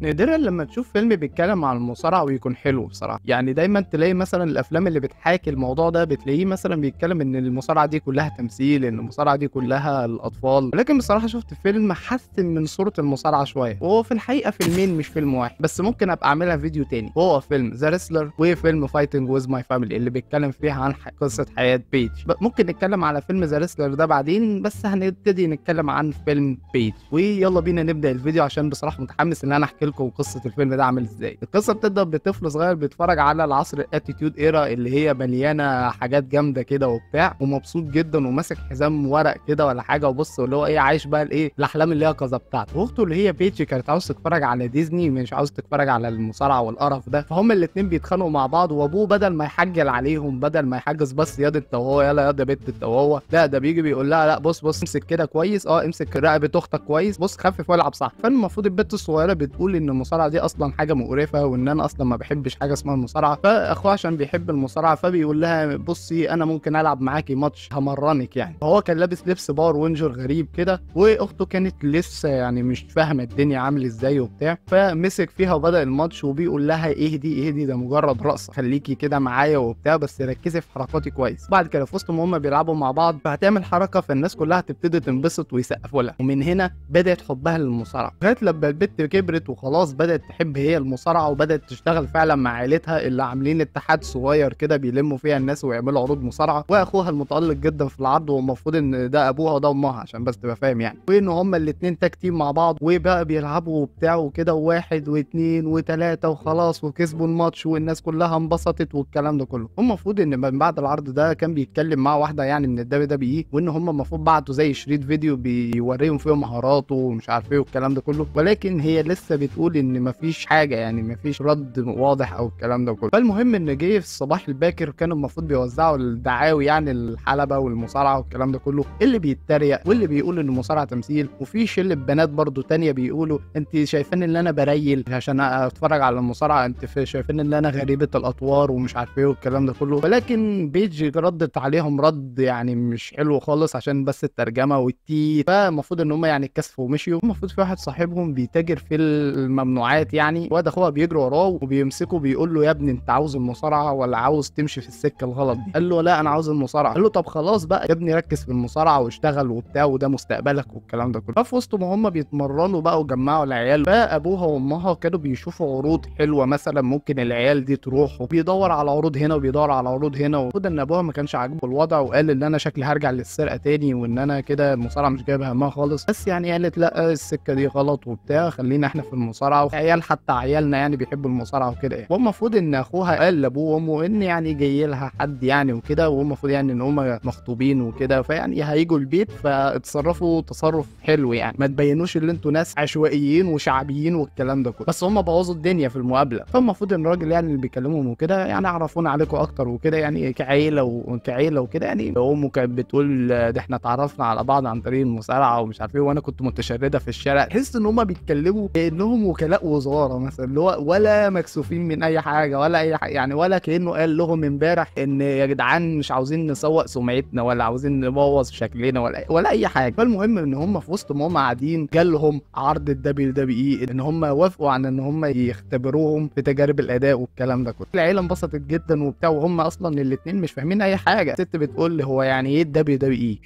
نادرا لما تشوف فيلم بيتكلم عن المصارعة ويكون حلو بصراحة، يعني دايما تلاقي مثلا الافلام اللي بتحاكي الموضوع ده بتلاقيه مثلا بيتكلم ان المصارعة دي كلها تمثيل، ان المصارعة دي كلها الاطفال. ولكن بصراحة شفت فيلم حسن من صورة المصارعة شوية، وهو في الحقيقة فيلمين مش فيلم واحد، بس ممكن ابقى اعملها فيديو تاني. وهو فيلم ذا ريسلر وفيلم فايتنج ويز ماي فاميلي اللي بيتكلم فيها عن قصة حياة بيج. ممكن نتكلم على فيلم ذا ريسلر ده بعدين، بس هنبتدي نتكلم عن فيلم بيج. ويلا بينا نبدأ الفيديو عشان بصراحة متحمس ان انا احكي لكم قصة الفيلم ده عامل ازاي. القصه بتبدا بطفل صغير بيتفرج على العصر الاتيتيود ايرا اللي هي مليانه حاجات جامده كده وبتاع، ومبسوط جدا وماسك حزام ورق كده ولا حاجه، وبص اللي هو ايه عايش بقى الايه الاحلام اللي هي قصه بتاعته. واخته اللي هي بيتشي كانت عاوز تتفرج على ديزني، مش عاوز تتفرج على المصارعه والقرف ده، فهم الاثنين بيتخانقوا مع بعض. وابوه بدل ما يحجل عليهم، بدل ما يحجز بس ياض انت وهو يلا ياض يا بنت انت وهو، لا ده بيجي بيقول لها لا بص امسك كده كويس، امسك رقبه اختك كويس، بص خفف والعب صح. فالمفروض البنت الصغيره بتقول ان المصارعه دي اصلا حاجه مقرفه، وان انا اصلا ما بحبش حاجه اسمها المصارعه. فاخوه عشان بيحب المصارعه فبيقول لها بصي انا ممكن العب معاكي ماتش همرنك يعني. فهو كان لابس لبس باور وينجر غريب كده، واخته كانت لسه يعني مش فاهمه الدنيا عامل ازاي وبتاع، فمسك فيها وبدا الماتش وبيقول لها اهدي ده مجرد رقصه، خليكي كده معايا وبتاع بس ركزي في حركاتي كويس. بعد كده في وسطهم هم بيلعبوا مع بعض فهتعمل حركه فالناس كلها هتبتدي تنبسط ويسقفوا لها، ومن هنا بدات حبها للمصارعه. لغايه لما البت كبرت وخلاص بدات تحب هي المصارعه، وبدات تشتغل فعلا مع عيلتها اللي عاملين اتحاد صغير كده بيلموا فيها الناس ويعملوا عروض مصارعه. واخوها المتالق جدا في العرض، والمفروض ان ده ابوها وده امها عشان بس تبقى فاهم يعني، وان هما الاثنين تاك تيم مع بعض وبقى بيلعبوا وبتاع وكده، وواحد واثنين وثلاثه وخلاص وكسبوا الماتش والناس كلها انبسطت والكلام ده كله. هم المفروض ان من بعد العرض ده كان بيتكلم مع واحده يعني من الدبليو دبليو اي، وان هم المفروض بعتوا زي شريط فيديو بيوريهم فيه مهاراته ومش عارف ايه والكلام ده كله، ولكن هي لسه بتقول ان مفيش حاجه يعني مفيش رد واضح او الكلام ده كله. فالمهم ان جه في الصباح الباكر كانوا المفروض بيوزعوا الدعاوي يعني الحلبه والمصارعه والكلام ده كله، اللي بيتريق واللي بيقول ان المصارعه تمثيل، وفي شله بنات برضو تانية بيقولوا انت شايفين ان انا بريل عشان اتفرج على المصارعه، انت شايفين ان انا غريبه الاطوار ومش عارف ايه والكلام ده كله. ولكن بيج ردت عليهم رد يعني مش حلو خالص عشان بس الترجمه والتي، فالمفروض ان هم يعني اتكسفوا ومشيوا. المفروض في واحد صاحبهم بيتاجر في الممنوعات يعني، واد اخوها بيجري وراه وبيمسكه بيقول له يا ابني انت عاوز المصارعه ولا عاوز تمشي في السكه الغلط دي؟ قال له لا انا عاوز المصارعه. قال له طب خلاص بقى يا ابني ركز في المصارعه واشتغل وبتاع وده مستقبلك والكلام ده كله. ففي وسط ما هم بيتمرنوا بقى وجمعوا العيال، فابوها وامها كانوا بيشوفوا عروض حلوه مثلا ممكن العيال دي تروح، وبيدور على عروض هنا وبيدور على عروض هنا. وخد ان ابوها ما كانش عاجبه الوضع وقال ان انا شكلي هرجع للسرقه تاني، وان انا كده المصارعه مش جايبه همها خالص. بس يعني قالت لا السكه دي غلط وبتاع، خلينا احنا في المصارعه، وعيال حتى عيالنا يعني بيحبوا المصارعه وكده يعني. والمفروض ان اخوها قال لابوه وامه ان يعني جاي لها حد يعني وكده، والمفروض يعني ان هم مخطوبين وكده، فيعني هيجوا البيت فاتصرفوا تصرف حلو يعني، ما تبينوش ان انتوا ناس عشوائيين وشعبيين والكلام ده كله. بس هم بوظوا الدنيا في المقابله. فالمفروض ان الراجل يعني اللي بيكلمهم وكده يعني عرفونا عليكم اكتر وكده يعني كعيله وكعيله وكده يعني. امه كانت بتقول ده احنا اتعرفنا على بعض عن طريق المصارعه ومش عارف ايه، وانا كنت متشرده في الشارع. تحس ان هم بيتكلموا كانهم وكلاء وزاره مثلا، اللي هو ولا مكسوفين من اي حاجه ولا اي حاجه يعني، ولا كانه قال لهم امبارح ان يا جدعان مش عاوزين نسوق سمعتنا ولا عاوزين نبوظ شكلنا ولا اي حاجه. فالمهم ان هم في وسط ما هم قاعدين جالهم عرض الدبليو دبليو اي ان هم وافقوا عن ان هم يختبروهم في تجارب الاداء والكلام ده كله. العيله انبسطت جدا وبتاع، وهم اصلا الاثنين مش فاهمين اي حاجه. الست بتقول هو يعني ايه الدبليو دبليو اي؟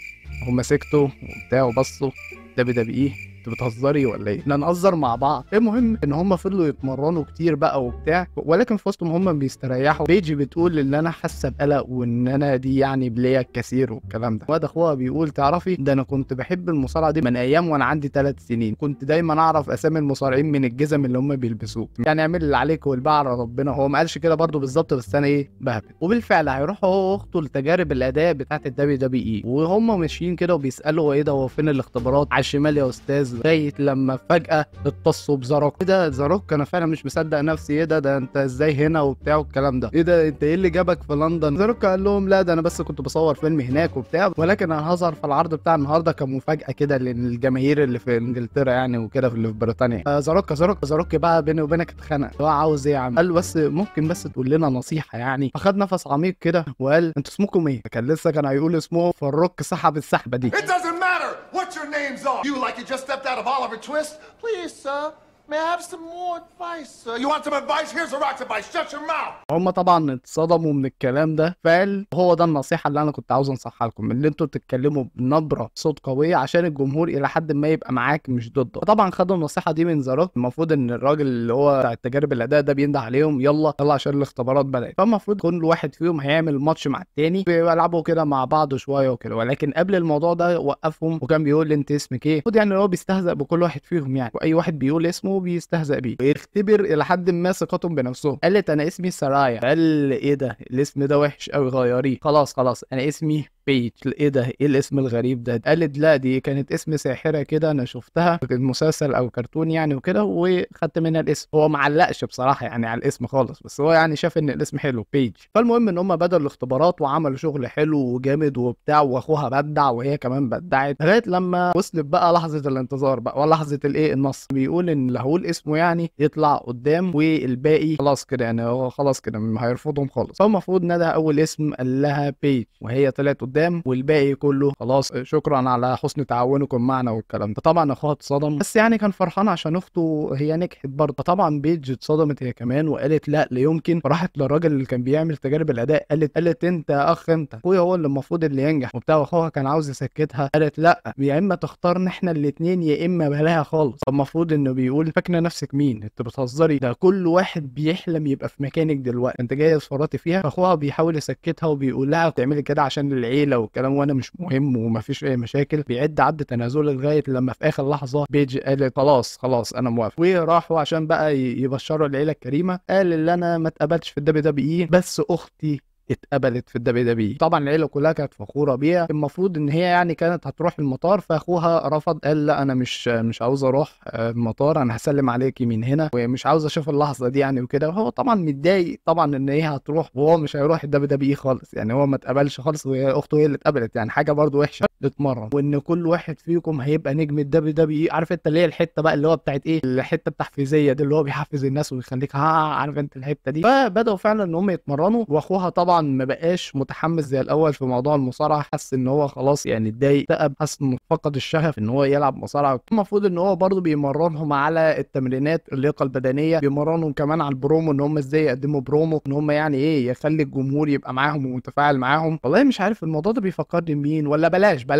هم سكتوا وبتاع وبصوا دبليو دبليو اي انت بتهزري ولا ايه؟ نهزر مع بعض. المهم ان هم فضلوا يتمرنوا كتير بقى وبتاع، ولكن في وسط ما هم بيستريحوا بيجي بتقول ان انا حاسه بقلق وان انا دي يعني بليا كثير والكلام ده. واد اخوها بيقول تعرفي ده انا كنت بحب المصارعه دي من ايام وانا عندي 3 سنين، كنت دايما اعرف اسامي المصارعين من الجزم اللي هم بيلبسوه، يعني اعمل اللي عليك والباقي على ربنا. هو ما قالش كده برده بالظبط بس انا ايه بهبل. وبالفعل هيروحوا هو واخته لتجارب الاداء بتاعه الدبليو دبليو اي، وهم ماشيين كده وبيسالوا هو ايه ده، هو فين الاختبارات على الشمال يا استاذ، لغايه لما فجاه اتصوا بزاروك. ايه ده زاروك؟ انا فعلا مش مصدق نفسي، ايه ده انت ازاي هنا وبتاع والكلام ده، ايه ده انت ايه اللي جابك في لندن؟ زاروك قال لهم لا ده انا بس كنت بصور فيلم هناك وبتاع، ولكن انا هظهر في العرض بتاع النهارده كمفاجاه كده للجماهير اللي في انجلترا يعني وكده اللي في بريطانيا. زاروك بقى بيني وبينك اتخانق، هو عاوز ايه يا عم؟ قال له بس ممكن بس تقول لنا نصيحه يعني. فخد نفس عميق كده وقال انتوا اسمكم ايه؟ كان لسه كان هيقول اسمه فالروك سحب السحبه دي. It doesn't matter what your names are. You like you just stepped out of Oliver Twist? Please, sir. May I have some more advice? You want some advice? Here's a rock's advice. Shut your mouth. هم طبعا اتصدموا من الكلام ده، فقال هو ده النصيحه اللي انا كنت عاوز انصحها لكم، ان انتوا تتكلموا بنبره صوت قويه عشان الجمهور الى حد ما يبقى معاك مش ضدك. فطبعا خدوا النصيحه دي من زاروك. المفروض ان الراجل اللي هو بتاع التجارب الاداء ده بينده عليهم يلا يلا عشان الاختبارات بدات، فالمفروض كل واحد فيهم هيعمل ماتش مع التاني بيلعبوا كده مع بعض شويه وكده. ولكن قبل الموضوع ده وقفهم وكان بيقول لي انت اسمك ايه، المفروض يعني هو بيستهزأ بكل واحد فيهم يعني، واي واحد بيقول اسمه بيستهزأ بيه ويختبر الى حد ما ثقتهم بنفسهم. قالت انا اسمي سرايا. قال ايه ده الاسم ده وحش قوي غيريه. خلاص خلاص انا اسمي بيج. ايه ده ايه الاسم الغريب ده؟ قالت لا دي كانت اسم ساحره كده انا شفتها في المسلسل او كرتون يعني وكده وخدت منها الاسم. هو ما علقش بصراحه يعني على الاسم خالص، بس هو يعني شاف ان الاسم حلو بيج. فالمهم ان هم بدأوا الاختبارات وعملوا شغل حلو وجامد وبتاع، واخوها بدع وهي كمان بدعت لغايه لما وصلت بقى لحظه الانتظار بقى ولحظه الايه النص. بيقول ان اللي هقول اسمه يعني يطلع قدام والباقي خلاص كده يعني هو خلاص كده هيرفضهم خالص. فالمفروض ندى اول اسم قال لها بيج وهي طلعت قدام والباقي كله خلاص شكرا على حسن تعاونكم معنا والكلام ده. طبعا اخوها اتصدم بس يعني كان فرحان عشان اخته هي نجحت برضه. فطبعا بيج اتصدمت هي كمان وقالت لا لا يمكن. راحت للراجل اللي كان بيعمل تجارب الاداء قالت انت يا اخ انت اخويا هو اللي المفروض اللي ينجح وبتاع. واخوها كان عاوز يسكتها قالت لا يا اما تختارنا احنا الاثنين يا اما بلاها خالص. المفروض انه بيقول فاكره نفسك مين انت بتهزري ده كل واحد بيحلم يبقى في مكانك دلوقتي انت جايه تفرطي فيها. فاخوها بيحاول يسكتها وبيقول لها بتعملي كده عشان العيله والكلام وانا مش مهم ومفيش اي مشاكل. بيعد عد تنازل لغايه لما في اخر لحظه بيج قالت خلاص خلاص انا موافق. وراحوا عشان بقى يبشروا العيله الكريمه. قال اللي انا ما اتقبلتش في الدبليو دبليو اي بس اختي اتقبلت في الدبليو دبليو. طبعا العيله كلها كانت فخوره بيها. المفروض ان هي يعني كانت هتروح المطار فاخوها رفض قال لا انا مش عاوز اروح المطار انا هسلم عليكي من هنا ومش عاوز اشوف اللحظه دي يعني وكده. وهو طبعا متضايق طبعا ان هي هتروح وهو مش هيروح الدبليو دبليو اي خالص يعني هو ما اتقبلش خالص وهي اخته هي اللي اتقبلت يعني حاجه برده وحشه تتمرن. وان كل واحد فيكم هيبقى نجم الدبليو دبليو اي. عارف انت اللي هي الحته بقى اللي هو بتاعت ايه الحته التحفيزيه دي اللي هو بيحفز الناس ويخليك ها عارف انت الحته دي. فبداوا فعلا ان هم يتمرنوا واخوها طبعا ما بقاش متحمس زي الاول في موضوع المصارعه. حس ان هو خلاص يعني اتضايق اكتئب حس انه فقد الشغف ان هو يلعب مصارعه. المفروض ان هو برضه بيمرنهم على التمرينات اللياقه البدنيه بيمرنهم كمان على البرومو ان هم ازاي يقدموا برومو ان هم يعني ايه يخلي الجمهور يبقى معاهم ومتفاعل معاهم. والله مش عارف الموضوع ده بيفكرني بمين ولا بلاش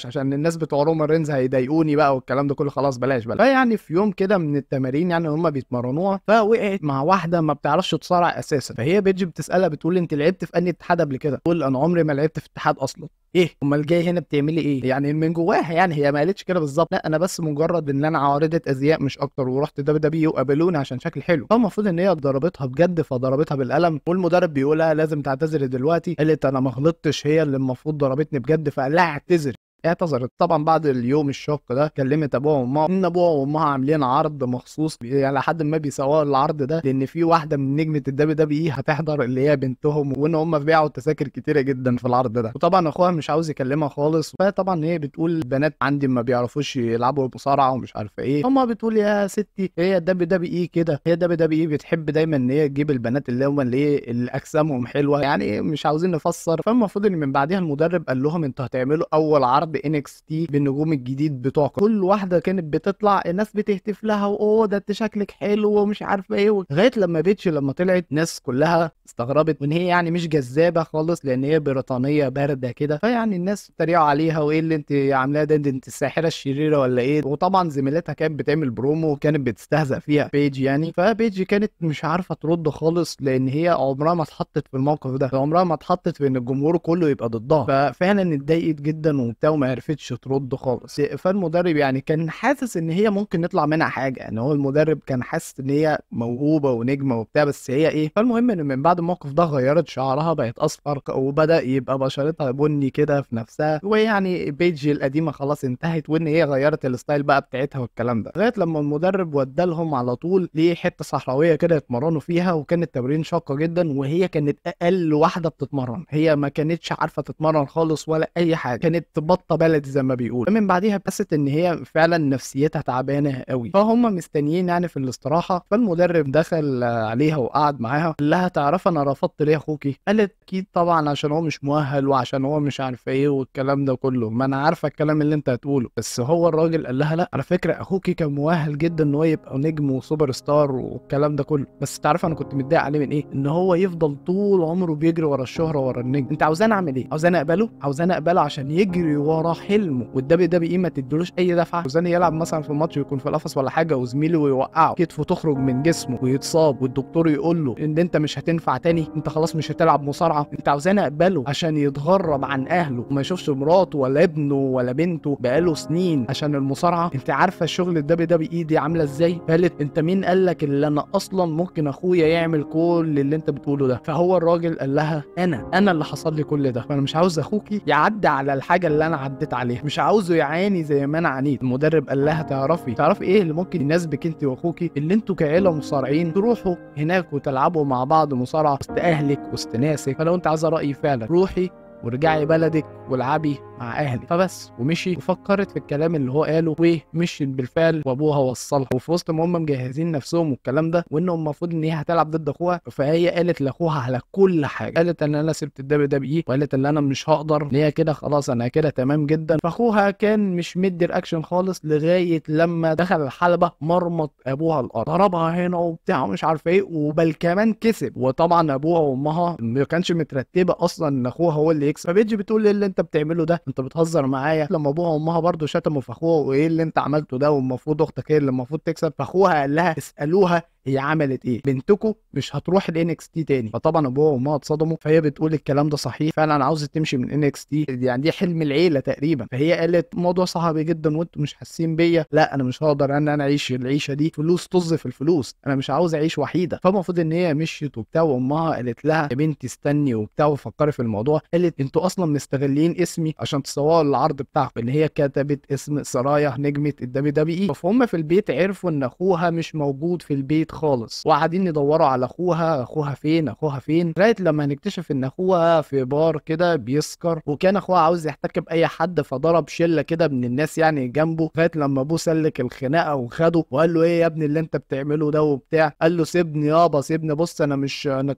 عشان الناس بتوع رومان رينز هيضايقوني بقى والكلام ده كله خلاص بلاش. فيعني في يوم كده من التمارين يعني هم بيتمرنوها فوقعت مع واحده ما بتعرفش تصارع اساسا. فهي بيجي بتسالها بتقول انت لعبت في انهي اتحاد قبل كده؟ تقول انا عمري ما لعبت في اتحاد اصلا. ايه امال جاي هنا بتعملي ايه؟ يعني من جواها يعني هي ما قالتش كده بالظبط لا انا بس مجرد ان انا عارضه ازياء مش اكتر ورحت دبليو وقابلوني عشان شكل حلو. فالمفروض ان هي ضربتها بجد فضربتها بالقلم والمدرب بيقولها لازم تعتذري دلوقتي. قالت انا ما غلطتش هي اللي المفروض ضربتني بجد فقال لها اعتذر. اعتذرت. طبعا بعد اليوم الشاق ده كلمت ابوها وامها ان ابوها وامها عاملين عرض مخصوص يعني لحد ما بيسوقوا العرض ده لان في واحده من نجمه الدبليو دبليو اي هتحضر اللي هي بنتهم وان هم باعوا تذاكر كتيره جدا في العرض ده. وطبعا اخوها مش عاوز يكلمها خالص. فطبعا هي بتقول البنات عندي ما بيعرفوش يلعبوا مصارعه ومش عارفه ايه. هم بتقول يا ستي هي الدبليو دبليو اي كده هي الدبليو دبليو اي بتحب دايما ان هي تجيب البنات اللي هم اللي اجسامهم حلوه يعني مش عاوزين نفسر. فالمفروض ان من بعدها المدرب قال لهم انتوا هتعملوا اول عرض انكس تي بالنجوم الجديد بتوعكم. كل واحده كانت بتطلع الناس بتهتف لها واوه ده انت شكلك حلو ومش عارفه ايه لغايه لما بيتش لما طلعت ناس كلها استغربت وان هي يعني مش جذابه خالص لان هي بريطانيه بارده كده. فيعني الناس اتريقوا عليها وايه اللي انت عاملاه ده انت الساحره الشريره ولا ايه. وطبعا زميلتها كانت بتعمل برومو وكانت بتستهزأ فيها بيج يعني. فبيج كانت مش عارفه ترد خالص لان هي عمرها ما اتحطت في الموقف ده عمرها ما اتحطت في ان الجمهور كله يبقى ضدها. ففعلا اتضايقت جدا وبتاع وما عرفتش ترد خالص. فالمدرب يعني كان حاسس ان هي ممكن يطلع منها حاجه يعني هو المدرب كان حاسس ان هي موهوبه ونجمه وبتاع بس هي ايه. فالمهم ان من بعد الموقف ده غيرت شعرها بقت اصفر وبدا يبقى بشرتها بني كده في نفسها. ويعني بيج القديمه خلاص انتهت وان هي غيرت الستايل بقى بتاعتها والكلام ده لغايه لما المدرب ودالهم على طول لحته صحراويه كده يتمرنوا فيها. وكان التمرين شاقه جدا وهي كانت اقل واحده بتتمرن. هي ما كانتش عارفه تتمرن خالص ولا اي حاجه كانت تبطل بطه بلدي زي ما بيقول. من بعديها حست ان هي فعلا نفسيتها تعبانه قوي، فهم مستنيين يعني في الاستراحه. فالمدرب دخل عليها وقعد معاها، قال لها تعرف انا رفضت ليه اخوكي؟ قالت اكيد طبعا عشان هو مش مؤهل وعشان هو مش عارف ايه والكلام ده كله. ما انا عارفه الكلام اللي انت هتقوله. بس هو الراجل قال لها لا على فكره اخوكي كان مؤهل جدا ان هو يبقى نجم وسوبر ستار والكلام ده كله، بس تعرف انا كنت متضايق عليه من ايه؟ ان هو يفضل طول عمره بيجري ورا الشهره ورا النجم. انت عاوزاني اعمل ايه؟ عاوزاني اقبله؟ عاوزاني اقبله عشان يجري ورا حلمه والدبليو دبليو اي ما تدلوش اي دفعه؟ عاوزاني يلعب مثلا في الماتش ويكون في القفص ولا حاجه وزميله ويوقعه، كتفه تخرج من جسمه ويتصاب والدكتور يقول له ان انت مش هتنفع تاني، انت خلاص مش هتلعب مصارعه؟ انت عاوزاني اقبله عشان يتغرب عن اهله وما يشوفش مراته ولا ابنه ولا بنته بقاله سنين عشان المصارعه؟ انت عارفه الشغل الدبليو دبليو اي دي عامله ازاي؟ قالت انت مين قال لك ان انا اصلا ممكن اخويا يعمل كل اللي انت بتقوله ده؟ فهو الراجل قال لها انا اللي حصل لي كل ده، فانا مش عاوز اخوكي يعدي على الحاجه اللي انا عديت عليها، مش عاوزه يعاني زي ما انا عانيت. المدرب قال لها تعرفي ايه اللي ممكن يناسبك انت واخوكي؟ اللي انتوا كعيله مصارعين تروحوا هناك وتلعبوا مع بعض مصارعه وسط اهلك وسط ناسك. فلو انت عايزه رايي فعلا روحي ورجعي بلدك والعبي مع اهلي. فبس ومشي وفكرت في الكلام اللي هو قاله ومشيت بالفعل، وابوها وصلها. وفي وسط ما هم مجهزين نفسهم والكلام ده وانه المفروض ان هي هتلعب ضد اخوها، فهي قالت لاخوها على كل حاجه. قالت ان انا سبت الدبليو دبليو اي، وقالت ان انا مش هقدر، ان هي كده خلاص انا كده تمام جدا. فاخوها كان مش مدي رياكشن خالص لغايه لما دخل الحلبه مرمط ابوها الارض، ضربها هنا وبتاع ومش عارف ايه، وبل كمان كسب. وطبعا ابوها وامها ما كانش مترتبه اصلا ان اخوها هو اللي يكسب. فبيجي بتقول ايه اللي انت بتعمله ده؟ انت بتهزر معايا؟ لما ابوها وامها برضو شتموا في اخوها وايه اللي انت عملته ده، والمفروض اختك هي اللي المفروض تكسب. فاخوها قال لها اسالوها هي عملت ايه، بنتكم مش هتروح الان اكس تي تاني. فطبعا ابوها وامها اتصدموا. فهي بتقول الكلام ده صحيح فعلا، عاوزه تمشي من ان اكس تي، يعني دي حلم العيله تقريبا. فهي قالت الموضوع صعب جدا وانتم مش حاسين بيا، لا انا مش هقدر ان انا اعيش العيشه دي، فلوس طز في الفلوس، انا مش عاوز اعيش وحيده. فالمفروض ان هي مشيت وبتاع، وامها قالت لها يا بنتي استني وبتاع وفكري في الموضوع. قالت انتوا اصلا مستغلين اسمي عشان تصوروا العرض بتاعكم، ان هي كتبت اسم سرايا نجمه الدبليو دبليو اي. فهم في البيت عرفوا ان اخوها مش موجود في البيت خالص، وقاعدين يدوروا على اخوها فين لغايه لما هنكتشف ان اخوها في بار كده بيسكر، وكان اخوها عاوز يحتك باي حد فضرب شله كده من الناس يعني جنبه، لغايه لما ابوه سلك الخناقه وخده وقال له ايه يا ابني اللي انت بتعمله ده وبتاع. قال له سيبني يابا سيبني، بص انا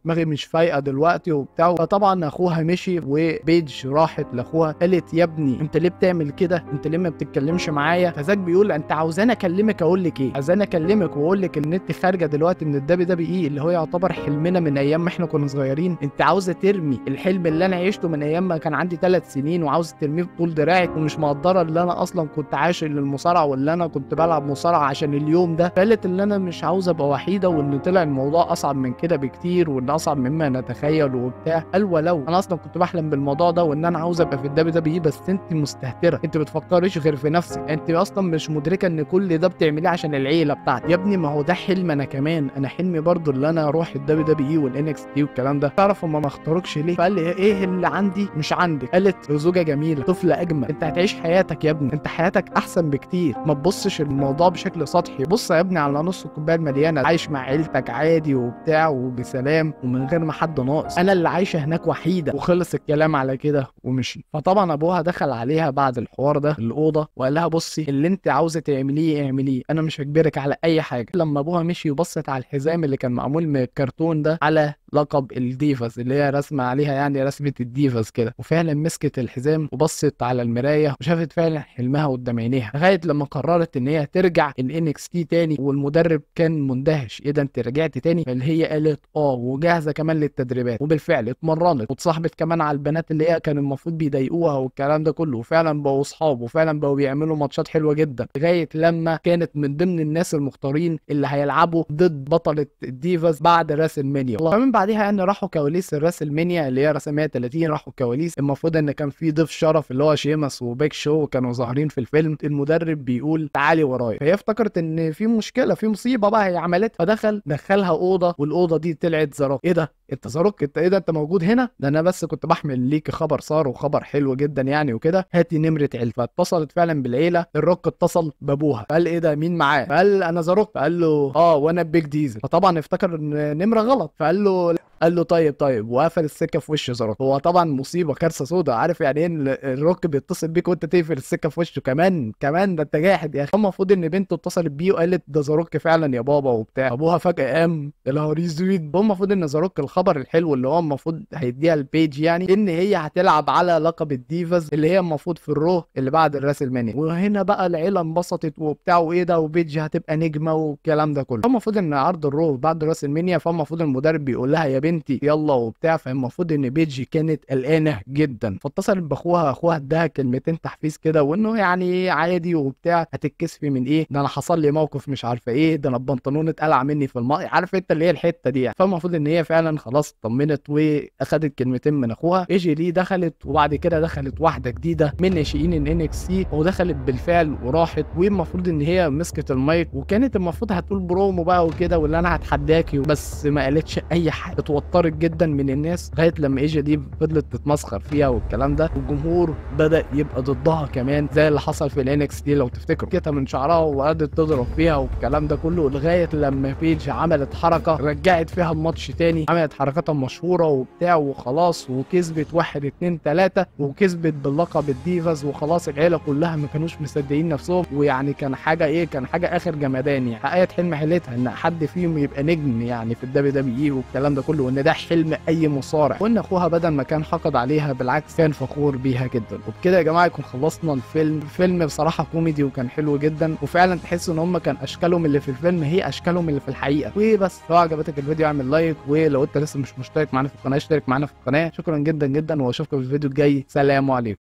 دماغي مش فايقه دلوقتي وبتاع. فطبعا اخوها مشي، وبيج راحت لاخوها قالت يا ابني انت ليه بتعمل كده؟ انت ليه ما بتتكلمش معايا؟ فزاك بيقول انت عاوزاني اكلمك اقول لك ايه؟ عاوزاني اكلمك واقول لك ان انت خارجه دلوقتي من الدبليو دبليو اي اللي هو يعتبر حلمنا من ايام ما احنا كنا صغيرين؟ انت عاوزه ترمي الحلم اللي انا عشته من ايام ما كان عندي 3 سنين وعاوزه ترميه بطول دراعك، ومش مقدره اللي انا اصلا كنت عاشق للمصارعه واللي انا كنت بلعب مصارعه عشان اليوم ده. قالت ان انا مش عاوزه ابقى وحيده، وان طلع الموضوع اصعب من كده بكتير، وان اصعب مما نتخيل وبتاع. قال ولو انا اصلا كنت بحلم بالموضوع ده وان انا عاوزه ابقى في الدبليو دبليو اي، بس انت مستهتره، انت بتفكريش غير في نفسك، انت اصلا مش مدركه ان كل ده بتعمليه عشان العيله بتاعتي. يا ابني ما هو ده حلم انا كمان، انا حلمي برضو اللي انا اروح الدبليو دبليو اي والان اكس تي والكلام ده. تعرف هم ما اختاروكش ليه؟ فقال لي ايه اللي عندي مش عندك؟ قالت زوجه جميله، طفل اجمل، انت هتعيش حياتك يا ابني، انت حياتك احسن بكتير، ما تبصش الموضوع بشكل سطحي، بص يا ابني على نص الكوبايه المليانه، عايش مع عيلتك عادي وبتاع وبسلام ومن غير ما حد ناقص، انا اللي عايشه هناك وحيده. وخلص الكلام على كده ومشي. فطبعا ابوها دخل عليها بعد الحوار ده الاوضه وقال لها بصي اللي انت عاوزه تعمليه اعمليه، انا مش هجبرك على اي حاجه. لما ابوها مشي وبصت على الحزام اللي كان معمول من الكرتون ده على لقب الديفاز اللي هي رسمه عليها يعني رسمه الديفاز كده، وفعلا مسكت الحزام وبصت على المرايه وشافت فعلا حلمها قدام عينيها، لغايه لما قررت ان هي ترجع الان اكس تي تاني. والمدرب كان مندهش، ايه ده انت رجعت تاني؟ فاللي هي قالت وجاهزه كمان للتدريبات. وبالفعل اتمرنت واتصاحبت كمان على البنات اللي هي كان المفروض بيضايقوها والكلام ده كله، وفعلا بقوا اصحاب وفعلا بقوا بيعملوا ماتشات حلوه جدا، لغايه لما كانت من ضمن الناس المختارين اللي هيلعبوا ضد بطله الديفاز بعد راسل مانيا. فمن بعدها يعني راحوا كواليس الراسل مانيا اللي هي راسل 130، راحوا كواليس. المفروض ان كان في ضيف شرف اللي هو شيمس وبيك شو كانوا ظاهرين في الفيلم. المدرب بيقول تعالي ورايا، فهي افتكرت ان في مشكله في مصيبه بقى هي عملتها، دخلها اوضه، والاوضه دي طلعت زاروك. ايه ده انت زاروك؟ انت ايه ده انت موجود هنا؟ ده انا بس كنت بحمل ليك خبر صار وخبر حلو جدا يعني وكده، هاتي نمره عيلتك. فاتصلت فعلا بالعيله. الروك اتصل بابوها قال ايه ده مين معاه؟ قال انا زاروك. قال له وانا بيج ديزل. فطبعا افتكر ان نمره غلط، فقال له قال له طيب وقفل السكه في وش ذا روك. هو طبعا مصيبه كارثه سودا، عارف يعني ايه ان الروك بيتصل بيك وانت تقفل السكه في وشه؟ كمان ده انت جاحد يا اخي. المفروض ان بنته اتصلت بيه وقالت ده ذا روك فعلا يا بابا وبتاع. ابوها فجاه قام يا نهار اسود. هو المفروض ان ذا روك الخبر الحلو اللي هو المفروض هيديها البيج يعني ان هي هتلعب على لقب الديفاز اللي هي المفروض في الرو اللي بعد الراسل مانيا. وهنا بقى العيله انبسطت وبتاع وايه ده، وبيج هتبقى نجمه والكلام ده كله. المفروض ان عرض الرو بعد راسل مانيا، فالمفروض المدرب بيقول لها يا بنتي يلا وبتاع. فالمفروض ان بيج كانت قلقانه جدا، فاتصلت باخوها. اخوها اداها كلمتين تحفيز كده وانه يعني عادي وبتاع، هتتكسفي من ايه ده، انا حصل لي موقف مش عارفه ايه، ده انا البنطلون اتقلع مني في الماء، عارف انت اللي هي الحته دي يعني. فالمفروض ان هي فعلا خلاص اطمنت واخدت كلمتين من اخوها. ايجي لي دخلت، وبعد كده دخلت واحده جديده من ناشئين ان اكس سي، ودخلت بالفعل وراحت. والمفروض ان هي مسكت المايك وكانت المفروض هتقول برومو بقى وكده واللي انا هتحداكي، بس ما قالتش اي حاجه. اتوترت جدا من الناس لغايه لما ايجي دي فضلت تتمسخر فيها والكلام ده، والجمهور بدا يبقى ضدها كمان زي اللي حصل في الان اكس تي لو تفتكروا، كده من شعرها وقعدت تضرب فيها والكلام ده كله، لغايه لما بيج عملت حركه رجعت فيها الماتش تاني، عملت حركاتها مشهوره وبتاع وخلاص، وكسبت 1 2 3 وكسبت باللقب الديفاز. وخلاص العيله كلها ما كانوش مصدقين نفسهم، ويعني كان حاجه ايه، كان حاجه اخر جمدان يعني. حققت حلم حيلتها ان حد فيهم يبقى نجم يعني في الدبليو دبليو اي والكلام ده كله، وان ده حلم اي مصارع، وان اخوها بدل ما كان حقد عليها بالعكس كان فخور بيها جدا. وبكده يا جماعه يكون خلصنا الفيلم بصراحه كوميدي وكان حلو جدا، وفعلا تحس ان هم كان اشكالهم اللي في الفيلم هي اشكالهم اللي في الحقيقه. وبس لو عجبتك الفيديو اعمل لايك، ولو انت لسه مش مشترك معانا في القناه اشترك معانا في القناه. شكرا جدا جدا، واشوفكم في الفيديو الجاي. سلام عليكم.